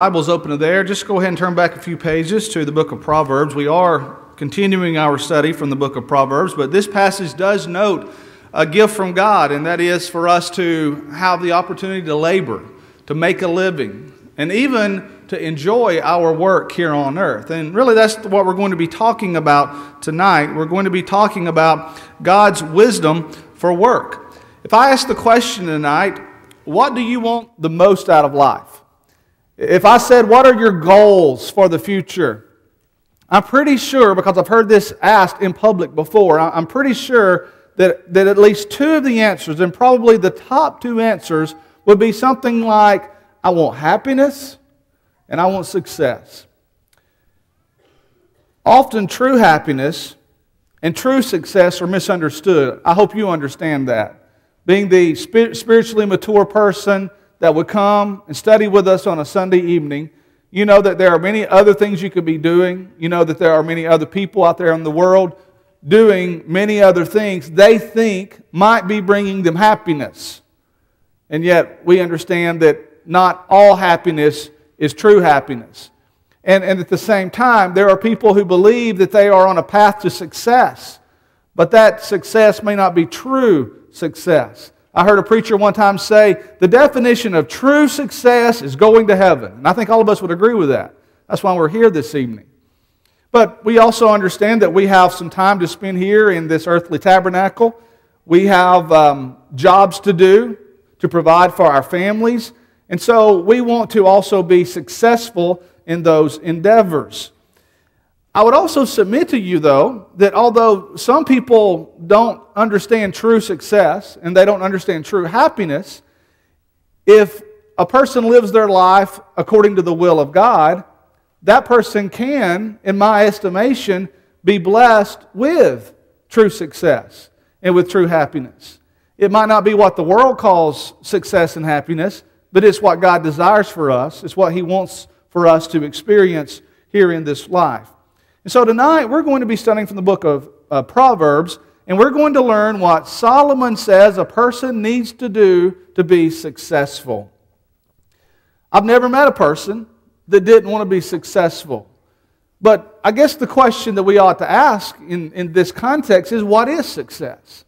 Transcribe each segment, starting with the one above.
Bible's open to there. Just go ahead and turn back a few pages to the book of Proverbs. We are continuing our study from the book of Proverbs, but this passage does note a gift from God, and that is for us to have the opportunity to labor, to make a living, and even to enjoy our work here on earth. And really that's what we're going to be talking about tonight. We're going to be talking about God's wisdom for work. If I ask the question tonight, what do you want the most out of life? If I said, what are your goals for the future? I'm pretty sure, because I've heard this asked in public before, I'm pretty sure that at least two of the answers, and probably the top two answers, would be something like, I want happiness and I want success. Often true happiness and true success are misunderstood. I hope you understand that. Being the spiritually mature person that would come and study with us on a Sunday evening, you know that there are many other things you could be doing. You know that there are many other people out there in the world doing many other things they think might be bringing them happiness. And yet we understand that not all happiness is true happiness. And at the same time, there are people who believe that they are on a path to success, but that success may not be true success. I heard a preacher one time say, the definition of true success is going to heaven. And I think all of us would agree with that. That's why we're here this evening. But we also understand that we have some time to spend here in this earthly tabernacle. We have jobs to do to provide for our families. And so we want to also be successful in those endeavors. I would also submit to you, though, that although some people don't understand true success and they don't understand true happiness, if a person lives their life according to the will of God, that person can, in my estimation, be blessed with true success and with true happiness. It might not be what the world calls success and happiness, but it's what God desires for us. It's what He wants for us to experience here in this life. And so tonight we're going to be studying from the book of Proverbs, and we're going to learn what Solomon says a person needs to do to be successful. I've never met a person that didn't want to be successful. But I guess the question that we ought to ask in this context is, what is success?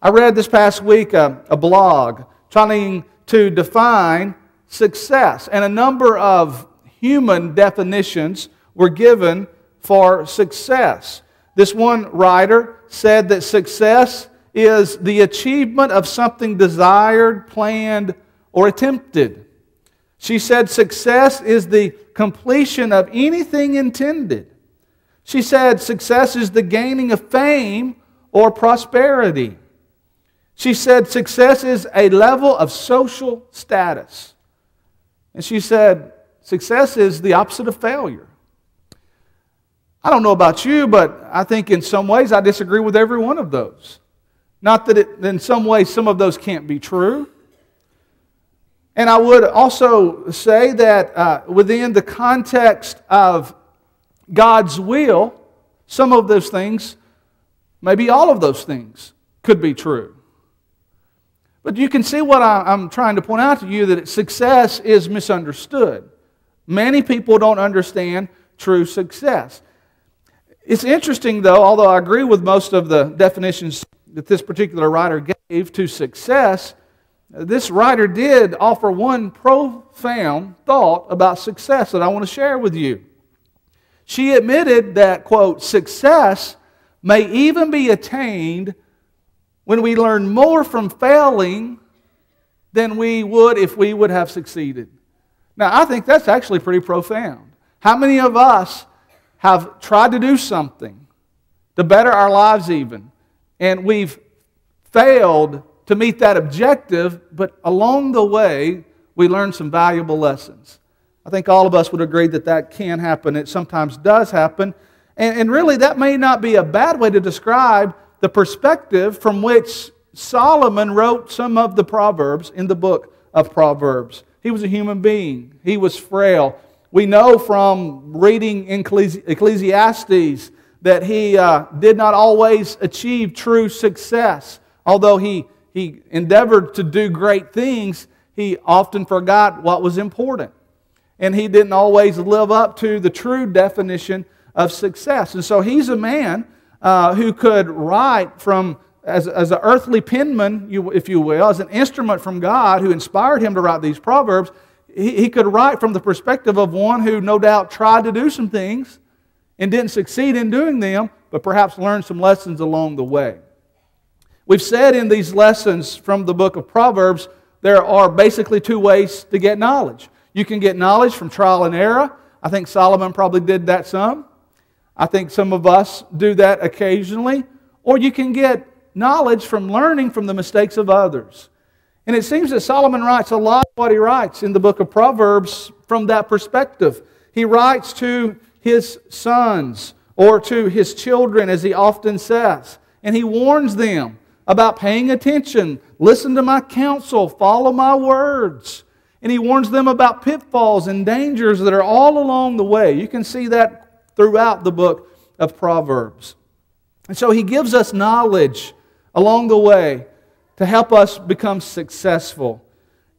I read this past week a blog trying to define success, and a number of human definitions were given for success. This one writer said that success is the achievement of something desired, planned, or attempted. She said success is the completion of anything intended. She said success is the gaining of fame or prosperity. She said success is a level of social status. And she said success is the opposite of failure. I don't know about you, but I think in some ways I disagree with every one of those. Not that in some ways some of those can't be true. And I would also say that within the context of God's will, some of those things, maybe all of those things, could be true. But you can see what I'm trying to point out to you, that success is misunderstood. Many people don't understand true success. It's interesting, though, although I agree with most of the definitions that this particular writer gave to success, this writer did offer one profound thought about success that I want to share with you. She admitted that, quote, success may even be attained when we learn more from failing than we would if we would have succeeded. Now, I think that's actually pretty profound. How many of us have tried to do something to better our lives even, and we've failed to meet that objective, but along the way, we learned some valuable lessons? I think all of us would agree that that can happen. It sometimes does happen. And really, that may not be a bad way to describe the perspective from which Solomon wrote some of the Proverbs in the book of Proverbs. He was a human being. He was frail. We know from reading Ecclesiastes that he did not always achieve true success. Although he endeavored to do great things, he often forgot what was important. and he didn't always live up to the true definition of success. And so he's a man who could write from, as an earthly penman, if you will, as an instrument from God who inspired him to write these Proverbs. He could write from the perspective of one who no doubt tried to do some things and didn't succeed in doing them, but perhaps learned some lessons along the way. We've said in these lessons from the book of Proverbs, there are basically two ways to get knowledge. You can get knowledge from trial and error. I think Solomon probably did that some. I think some of us do that occasionally. Or you can get knowledge from learning from the mistakes of others. And it seems that Solomon writes a lot of what he writes in the book of Proverbs from that perspective. He writes to his sons or to his children, as he often says, and he warns them about paying attention, listen to my counsel, follow my words. And he warns them about pitfalls and dangers that are all along the way. You can see that throughout the book of Proverbs. And so he gives us knowledge along the way to help us become successful.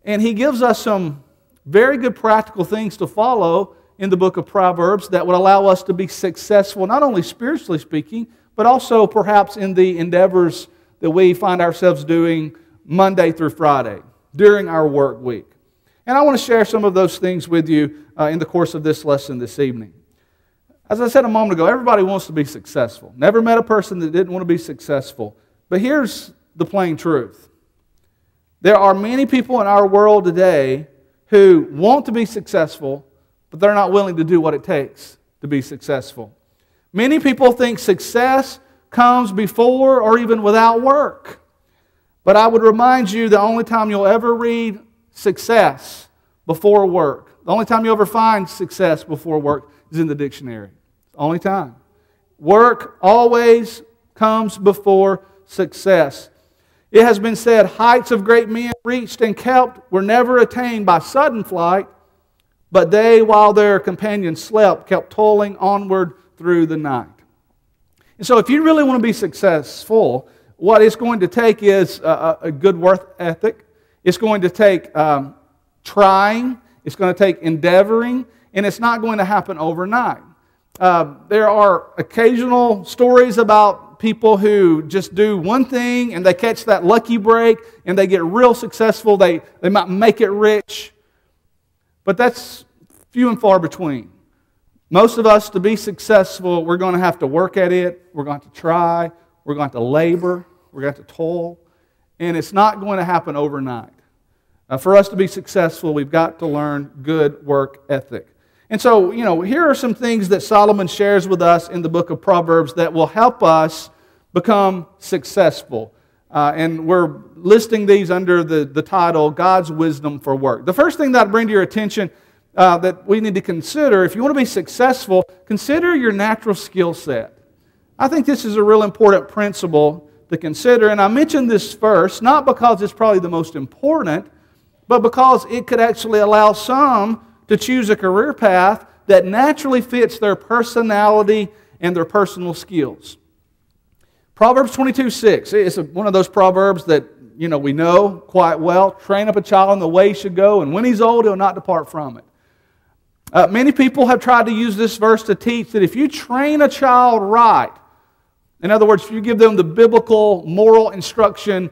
And he gives us some very good practical things to follow in the book of Proverbs that would allow us to be successful, not only spiritually speaking, but also perhaps in the endeavors that we find ourselves doing Monday through Friday during our work week. And I want to share some of those things with you in the course of this lesson this evening. As I said a moment ago, everybody wants to be successful. Never met a person that didn't want to be successful. But here's the plain truth. There are many people in our world today who want to be successful, but they're not willing to do what it takes to be successful. Many people think success comes before or even without work. But I would remind you the only time you'll ever read success before work, the only time you'll ever find success before work is in the dictionary. The only time. Work always comes before success. It has been said, heights of great men reached and kept were never attained by sudden flight, but they, while their companions slept, kept toiling onward through the night. And so if you really want to be successful, what it's going to take is a good work ethic. It's going to take trying. It's going to take endeavoring. And it's not going to happen overnight. There are occasional stories about people who just do one thing and they catch that lucky break and they get real successful. They might make it rich. But that's few and far between. Most of us, to be successful, we're going to have to work at it. We're going to try. We're going to labor. We're going to toil. And it's not going to happen overnight. For us to be successful, we've got to learn good work ethic. And so, here are some things that Solomon shares with us in the book of Proverbs that will help us become successful. And we're listing these under the title, God's Wisdom for Work. The first thing that I bring to your attention that we need to consider, if you want to be successful, consider your natural skill set. I think this is a real important principle to consider. And I mention this first, not because it's probably the most important, but because it could actually allow some to choose a career path that naturally fits their personality and their personal skills. Proverbs 22:6 is one of those proverbs that we know quite well. Train up a child in the way he should go, and when he's old, he'll not depart from it. Many people have tried to use this verse to teach that if you train a child right, in other words, if you give them the biblical moral instruction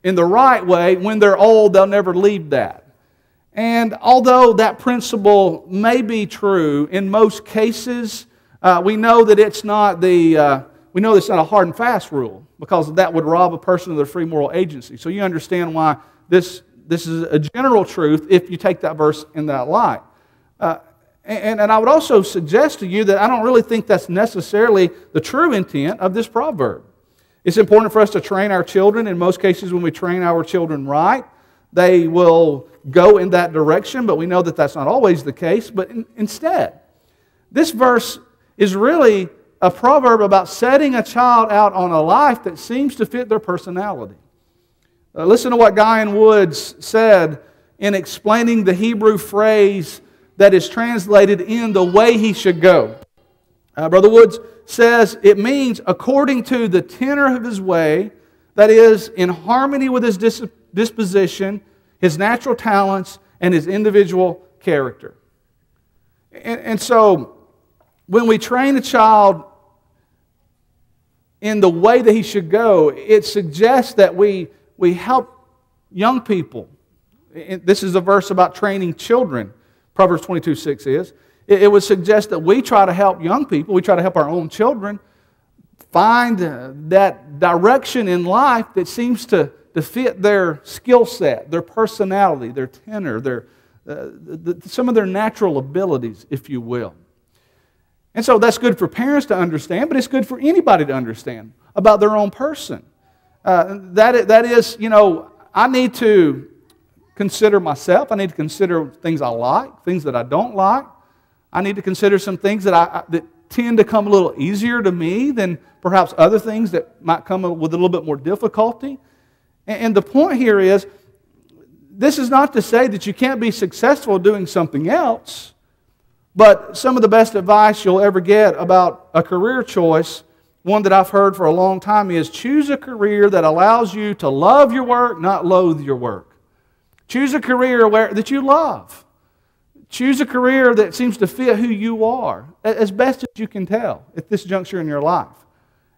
in the right way, when they're old, they'll never leave that. And although that principle may be true in most cases, we know that it's not a hard and fast rule, because that would rob a person of their free moral agency. So you understand why this is a general truth if you take that verse in that light. And I would also suggest to you that I don't really think that's necessarily the true intent of this proverb. It's important for us to train our children. In most cases, when we train our children right, they will go in that direction, but we know that that's not always the case. But instead, this verse is really a proverb about setting a child out on a life that seems to fit their personality. Listen to what Guyan Woods said in explaining the Hebrew phrase that is translated in the way he should go. Brother Woods says it means according to the tenor of his way, that is, in harmony with his disposition, his natural talents, and his individual character. And so when we train a child in the way that he should go, it suggests that we help young people. This is a verse about training children. Proverbs 22:6 is. It would suggest that we try to help young people, we try to help our own children find that direction in life that seems to fit their skill set, their personality, their tenor, some of their natural abilities, if you will. And so that's good for parents to understand, but it's good for anybody to understand about their own person. That is, I need to consider myself. I need to consider things I like, things that I don't like. I need to consider some things that tend to come a little easier to me than perhaps other things that might come with a little bit more difficulty. And the point here is, this is not to say that you can't be successful doing something else, but some of the best advice you'll ever get about a career choice, one that I've heard for a long time, is choose a career that allows you to love your work, not loathe your work. Choose a career that you love. Choose a career that seems to fit who you are, as best as you can tell at this juncture in your life.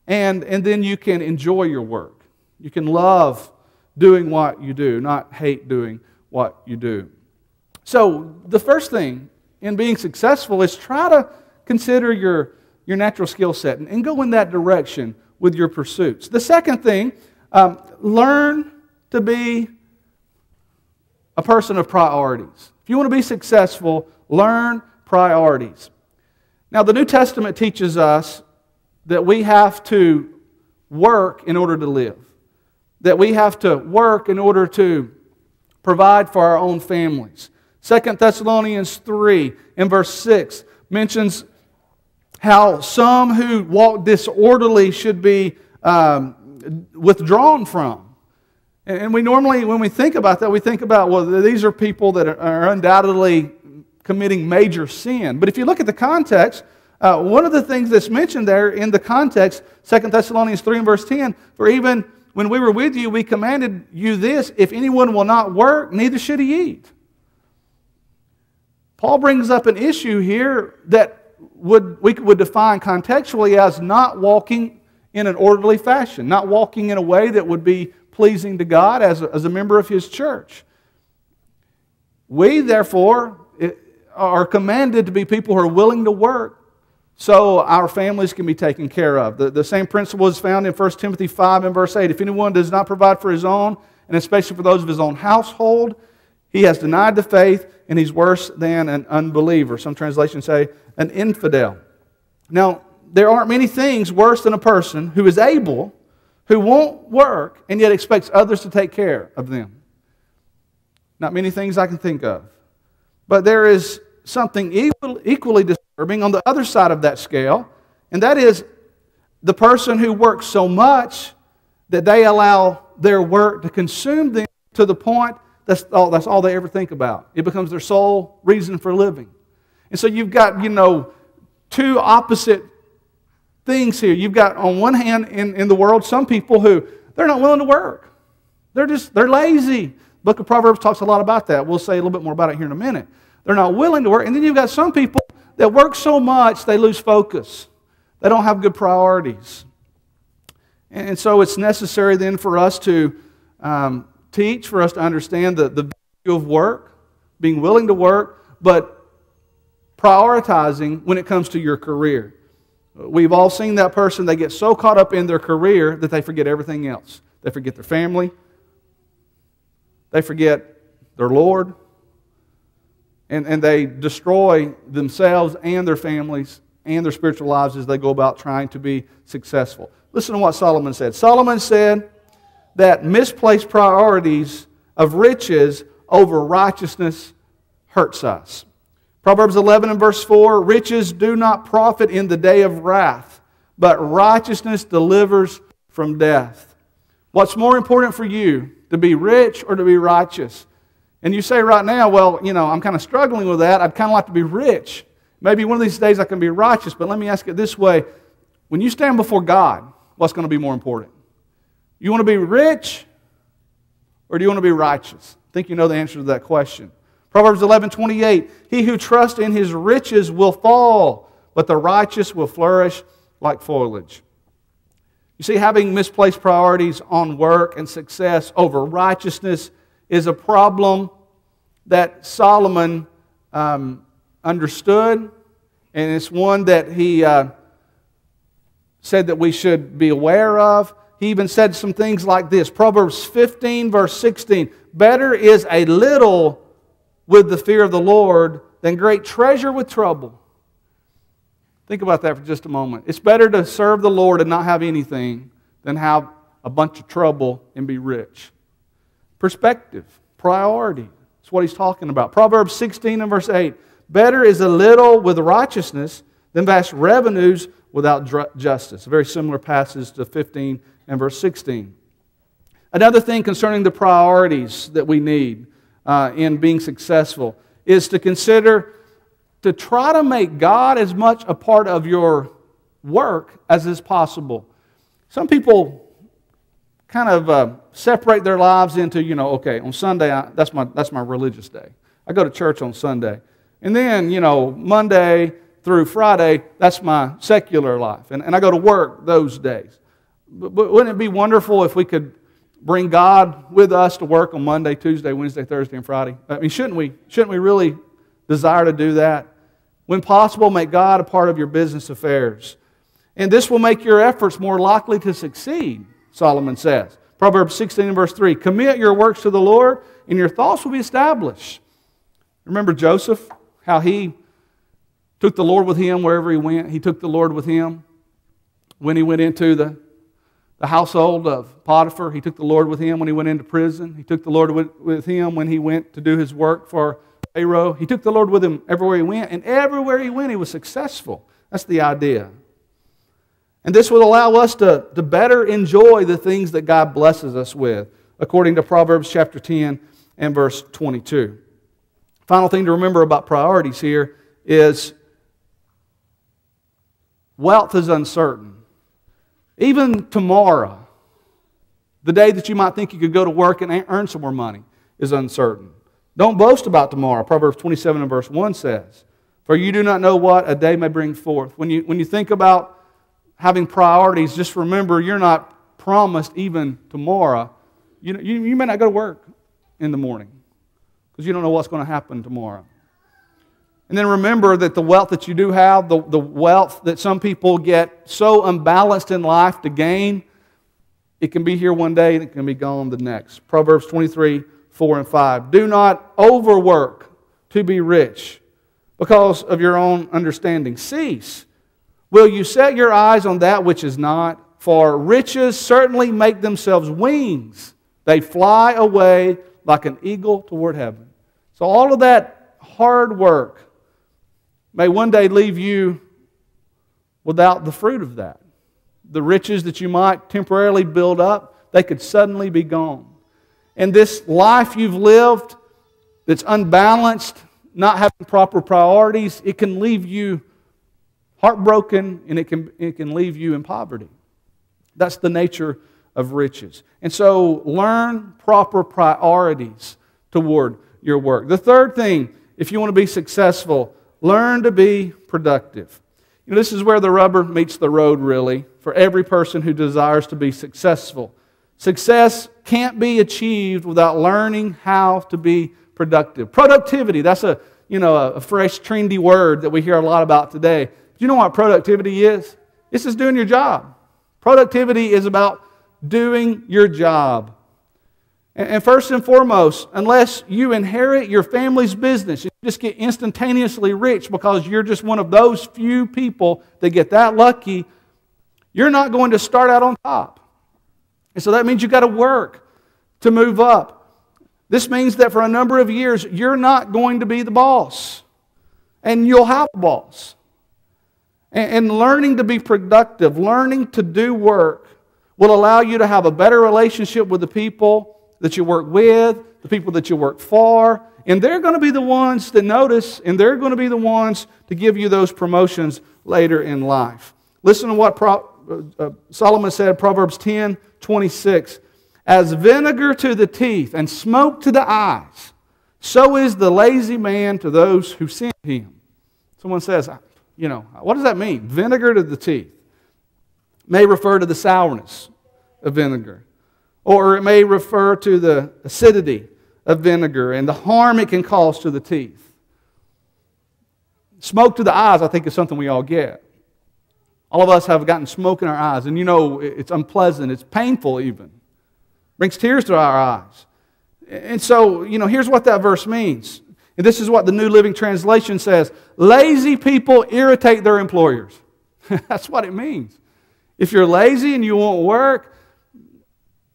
And then you can enjoy your work. You can love doing what you do, not hate doing what you do. So the first thing in being successful is try to consider your natural skill set and go in that direction with your pursuits. The second thing, learn to be a person of priorities. If you want to be successful, learn priorities. Now, the New Testament teaches us that we have to work in order to live, that we have to work in order to provide for our own families. 2 Thessalonians 3 in verse 6 mentions how some who walk disorderly should be withdrawn from. And we normally, when we think about that, we think about, well, these are people that are undoubtedly committing major sin. But if you look at the context, one of the things that's mentioned there in the context, 2 Thessalonians 3 and verse 10, for even when we were with you, we commanded you this, if anyone will not work, neither should he eat. Paul brings up an issue here that we would define contextually as not walking in an orderly fashion, not walking in a way that would be pleasing to God as a member of His church. We, therefore, are commanded to be people who are willing to work so our families can be taken care of. The same principle is found in 1 Timothy 5 and verse 8. If anyone does not provide for his own, and especially for those of his own household, he has denied the faith, and he's worse than an unbeliever. Some translations say an infidel. Now, there aren't many things worse than a person who is able, who won't work, and yet expects others to take care of them. Not many things I can think of. But there is something equally disturbing on the other side of that scale, and that is the person who works so much that they allow their work to consume them to the point that's all they ever think about. It becomes their sole reason for living. And so you've got, two opposite things here. You've got, on one hand, in the world, some people who, they're not willing to work. They're lazy. The book of Proverbs talks a lot about that. We'll say a little bit more about it here in a minute. They're not willing to work. And then you've got some people that work so much they lose focus. They don't have good priorities. And so it's necessary then for us to teach, for us to understand the value of work, being willing to work, but prioritizing when it comes to your career. We've all seen that person, they get so caught up in their career that they forget everything else. They forget their family. They forget their Lord. And they destroy themselves and their families and their spiritual lives as they go about trying to be successful. Listen to what Solomon said. Solomon said that misplaced priorities of riches over righteousness hurts us. Proverbs 11 and verse 4, riches do not profit in the day of wrath, but righteousness delivers from death. What's more important for you, to be rich or to be righteous? And you say right now, well, I'm kind of struggling with that. I'd kind of like to be rich. Maybe one of these days I can be righteous, but let me ask it this way. When you stand before God, what's going to be more important? You want to be rich or do you want to be righteous? I think you know the answer to that question. Proverbs 11:28, he who trusts in his riches will fall, but the righteous will flourish like foliage. You see, having misplaced priorities on work and success over righteousness is a problem that Solomon understood, and it's one that he said that we should be aware of. He even said some things like this. Proverbs 15, verse 16, better is a little with the fear of the Lord than great treasure with trouble. Think about that for just a moment. It's better to serve the Lord and not have anything than have a bunch of trouble and be rich. Perspective, priority. That's what he's talking about. Proverbs 16 and verse 8. Better is a little with righteousness than vast revenues without justice. A very similar passage to 15 and verse 16. Another thing concerning the priorities that we need in being successful is to consider to try to make God as much a part of your work as is possible. Some people kind of separate their lives into, okay, on Sunday, that's my religious day. I go to church on Sunday. And then, Monday through Friday, that's my secular life. And I go to work those days. But wouldn't it be wonderful if we could bring God with us to work on Monday, Tuesday, Wednesday, Thursday, and Friday? I mean, shouldn't we really desire to do that? When possible, make God a part of your business affairs. And this will make your efforts more likely to succeed, Solomon says. Proverbs 16 and verse 3, commit your works to the Lord, and your thoughts will be established. Remember Joseph, how he took the Lord with him wherever he went. He took the Lord with him when he went into the household of Potiphar. He took the Lord with him when he went into prison. He took the Lord with him when he went to do his work for Pharaoh. He took the Lord with him everywhere he went, and everywhere he went, he was successful. That's the idea. And this will allow us to better enjoy the things that God blesses us with, according to Proverbs chapter 10 and verse 22. Final thing to remember about priorities here is wealth is uncertain. Even tomorrow, the day that you might think you could go to work and earn some more money is uncertain. Don't boast about tomorrow. Proverbs 27 and verse 1 says, for you do not know what a day may bring forth. When you think about having priorities, just remember you're not promised even tomorrow. You may not go to work in the morning because you don't know what's going to happen tomorrow. And then remember that the wealth that you do have, the wealth that some people get so unbalanced in life to gain, it can be here one day and it can be gone the next. Proverbs 23, 4 and 5. Do not overwork to be rich because of your own understanding. Cease. Will you set your eyes on that which is not? For riches certainly make themselves wings. They fly away like an eagle toward heaven. So all of that hard work may one day leave you without the fruit of that. The riches that you might temporarily build up, they could suddenly be gone. And this life you've lived that's unbalanced, not having proper priorities, it can leave you heartbroken and it can leave you in poverty. That's the nature of riches. And so learn proper priorities toward your work. The third thing, if you want to be successful, learn to be productive. This is where the rubber meets the road, really, for every person who desires to be successful. Success can't be achieved without learning how to be productive. Productivity, that's a fresh, trendy word that we hear a lot about today. Do you know what productivity is? It's just doing your job. Productivity is about doing your job. And first and foremost, unless you inherit your family's business, you just get instantaneously rich because you're just one of those few people that get that lucky, you're not going to start out on top. And so that means you've got to work to move up. This means that for a number of years, you're not going to be the boss. And you'll have a boss. And learning to be productive, learning to do work, will allow you to have a better relationship with the people that you work with, the people that you work for, and they're going to be the ones that notice, and they're going to be the ones to give you those promotions later in life. Listen to what Solomon said, Proverbs 10:26. As vinegar to the teeth and smoke to the eyes, So is the lazy man to those who send him. Someone says, what does that mean? Vinegar to the teeth. May refer to the sourness of vinegar. Or it may refer to the acidity of vinegar and the harm it can cause to the teeth. Smoke to the eyes, I think, is something we all get. All of us have gotten smoke in our eyes, and it's unpleasant, it's painful even. Brings tears to our eyes. And so, here's what that verse means. And this is what the New Living Translation says. Lazy people irritate their employers. That's what it means. If you're lazy and you won't work,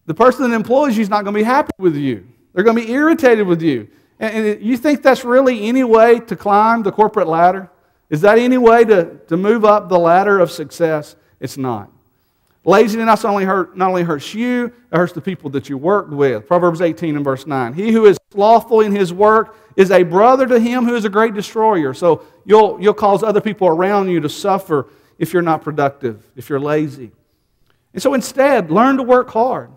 the person that employs you is not going to be happy with you. They're going to be irritated with you. And you think that's really any way to climb the corporate ladder? Is that any way to move up the ladder of success? It's not. Laziness not only hurts you, it hurts the people that you work with. Proverbs 18 and verse 9. He who is slothful in his work is a brother to him who is a great destroyer. So you'll cause other people around you to suffer if you're not productive, if you're lazy. And so instead, learn to work hard.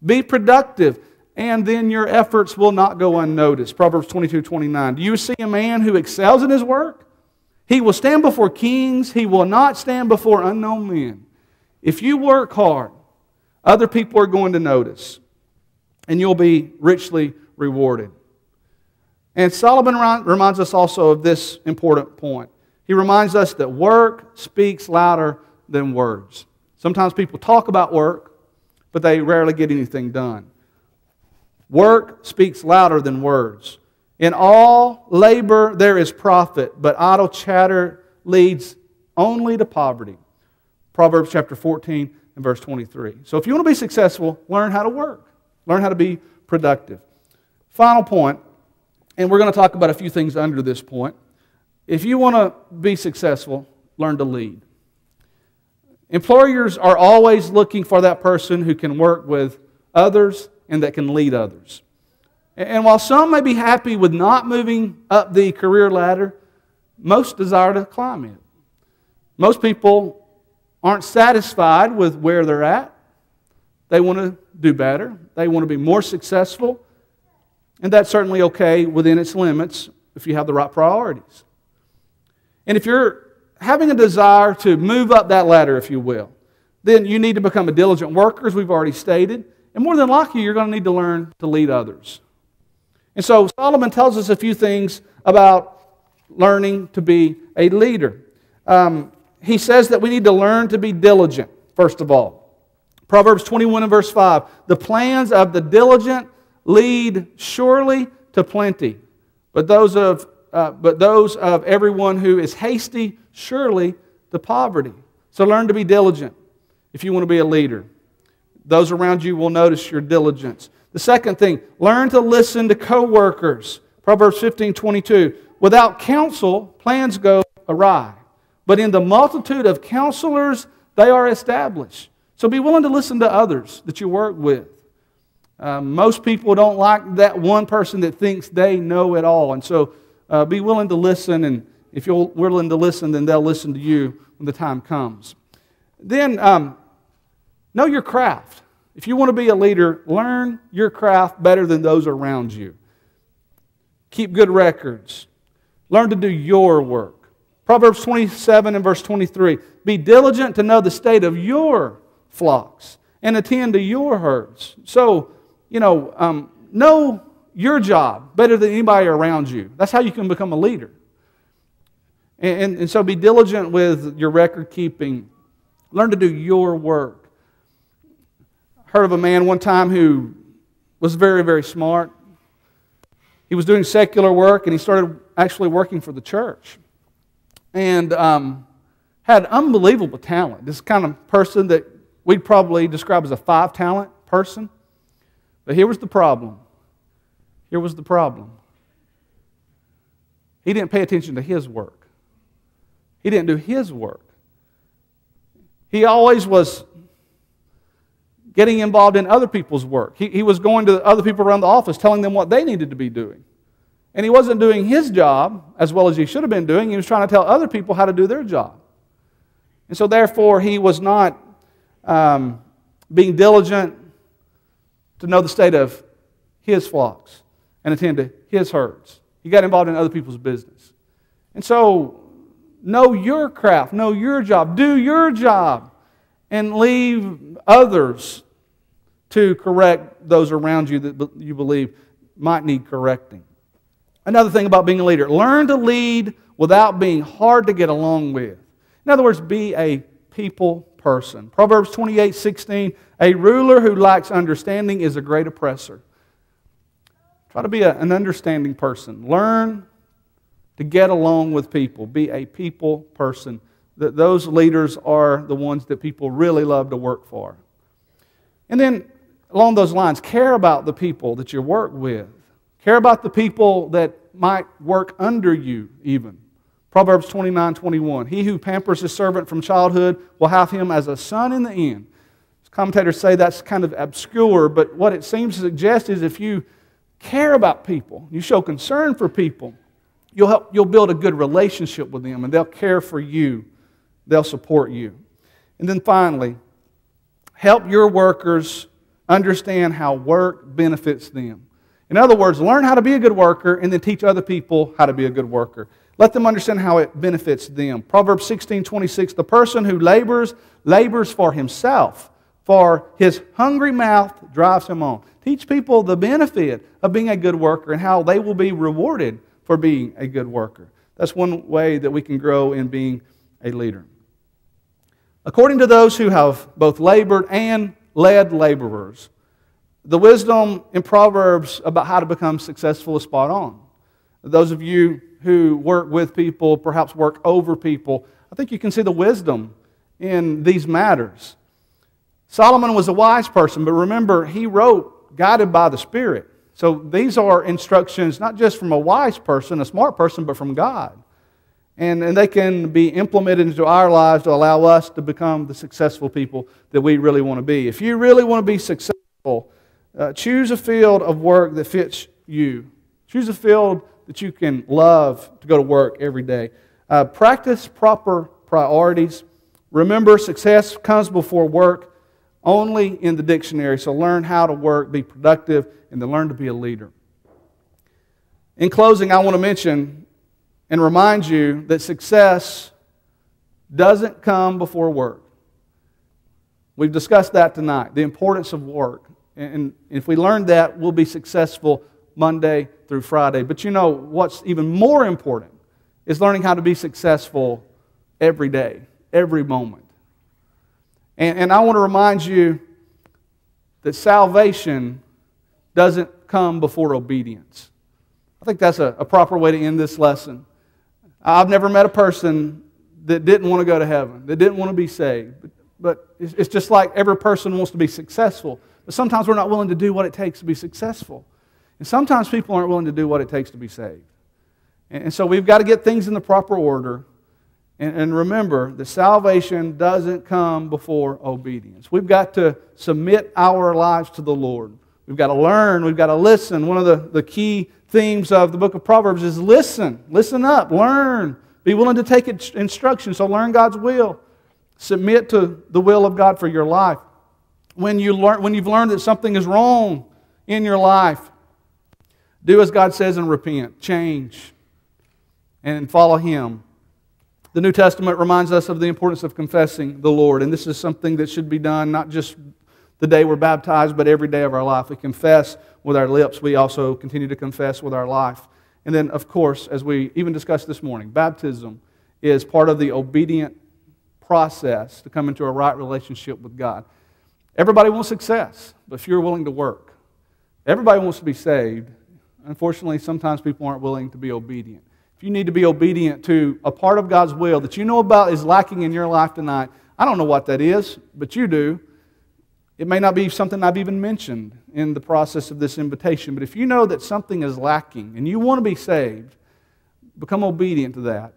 Be productive, and then your efforts will not go unnoticed. Proverbs 22:29. Do you see a man who excels in his work? He will stand before kings. He will not stand before unknown men. If you work hard, other people are going to notice, and you'll be richly rewarded. And Solomon reminds us also of this important point. He reminds us that work speaks louder than words. Sometimes people talk about work, but they rarely get anything done. Work speaks louder than words. In all labor there is profit, but idle chatter leads only to poverty. Proverbs chapter 14 and verse 23. So if you want to be successful, learn how to work. Learn how to be productive. Final point, and we're going to talk about a few things under this point. If you want to be successful, learn to lead. Employers are always looking for that person who can work with others and that can lead others. And while some may be happy with not moving up the career ladder, most desire to climb it. Most people aren't satisfied with where they're at. They want to do better. They want to be more successful. And that's certainly okay within its limits if you have the right priorities. And if you're having a desire to move up that ladder, if you will, then you need to become a diligent worker, as we've already stated. And more than likely, you're going to need to learn to lead others. And so Solomon tells us a few things about learning to be a leader. He says that we need to learn to be diligent, first of all. Proverbs 21 and verse 5. The plans of the diligent lead surely to plenty, but those of everyone who is hasty surely to poverty. So learn to be diligent if you want to be a leader. Those around you will notice your diligence. The second thing, learn to listen to co-workers. Proverbs 15:22. Without counsel, plans go awry, but in the multitude of counselors, they are established. So be willing to listen to others that you work with. Most people don't like that one person that thinks they know it all. And so be willing to listen, and if you're willing to listen, then they'll listen to you when the time comes. Then know your craft. If you want to be a leader, learn your craft better than those around you. Keep good records. Learn to do your work. Proverbs 27 and verse 23. Be diligent to know the state of your flocks and attend to your herds. So, know your job better than anybody around you. That's how you can become a leader. And so be diligent with your record keeping. Learn to do your work. Heard of a man one time who was very, very smart. He was doing secular work, and he started actually working for the church. And had unbelievable talent. This kind of person that we'd probably describe as a 5-talent person. But here was the problem. Here was the problem. He didn't pay attention to his work. He didn't do his work. He always was getting involved in other people's work. He was going to other people around the office, telling them what they needed to be doing. And he wasn't doing his job as well as he should have been doing. He was trying to tell other people how to do their job. And so therefore, he was not being diligent to know the state of his flocks and attend to his herds. He got involved in other people's business. And so, know your craft, know your job, do your job, and leave others to correct those around you that you believe might need correcting. Another thing about being a leader, learn to lead without being hard to get along with. In other words, be a people person. Proverbs 28:16, a ruler who lacks understanding is a great oppressor. Try to be an understanding person. Learn to get along with people. Be a people person. Those leaders are the ones that people really love to work for. And then, along those lines, care about the people that you work with. Care about the people that might work under you even. Proverbs 29:21, he who pampers his servant from childhood will have him as a son in the end. Commentators say that's kind of obscure, but what it seems to suggest is if you care about people, you show concern for people, you'll build a good relationship with them, and they'll care for you. They'll support you. And then finally, help your workers understand how work benefits them. In other words, learn how to be a good worker and then teach other people how to be a good worker. Let them understand how it benefits them. Proverbs 16:26, the person who labors for himself, for his hungry mouth drives him on. Teach people the benefit of being a good worker and how they will be rewarded for being a good worker. That's one way that we can grow in being a leader. According to those who have both labored and led laborers, the wisdom in Proverbs about how to become successful is spot on. Those of you who work with people, perhaps work over people, I think you can see the wisdom in these matters. Solomon was a wise person, but remember, he wrote guided by the Spirit. So these are instructions not just from a wise person, a smart person, but from God. And they can be implemented into our lives to allow us to become the successful people that we really want to be. If you really want to be successful, choose a field of work that fits you. Choose a field that you can love to go to work every day. Practice proper priorities. Remember, success comes before work only in the dictionary. So learn how to work, be productive, and then learn to be a leader. In closing, I want to mention and remind you that success doesn't come before work. We've discussed that tonight, the importance of work. And if we learn that, we'll be successful Monday through Friday. But you know what's even more important is learning how to be successful every day, every moment. And I want to remind you that salvation doesn't come before obedience. I think that's a proper way to end this lesson. I've never met a person that didn't want to go to heaven, that didn't want to be saved. But it's just like every person wants to be successful. But sometimes we're not willing to do what it takes to be successful. And sometimes people aren't willing to do what it takes to be saved. And so we've got to get things in the proper order. And remember that salvation doesn't come before obedience. We've got to submit our lives to the Lord. We've got to learn. We've got to listen. One of the key themes of the book of Proverbs is listen. Listen up. Learn. Be willing to take instruction. So learn God's will. Submit to the will of God for your life. When you've learned that something is wrong in your life, do as God says and repent. Change. And follow Him. The New Testament reminds us of the importance of confessing the Lord. And this is something that should be done not just the day we're baptized, but every day of our life. We confess with our lips. We also continue to confess with our life. And then, of course, as we even discussed this morning, baptism is part of the obedient process to come into a right relationship with God. Everybody wants success, but few are willing to work. Everybody wants to be saved. Unfortunately, sometimes people aren't willing to be obedient. If you need to be obedient to a part of God's will that you know about is lacking in your life tonight, I don't know what that is, but you do. It may not be something I've even mentioned in the process of this invitation, but if you know that something is lacking and you want to be saved, become obedient to that.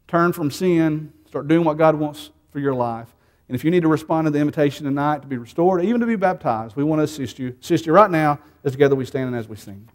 Turn from sin, start doing what God wants for your life. And if you need to respond to the invitation tonight to be restored, even to be baptized, we want to assist you right now as together we stand and as we sing.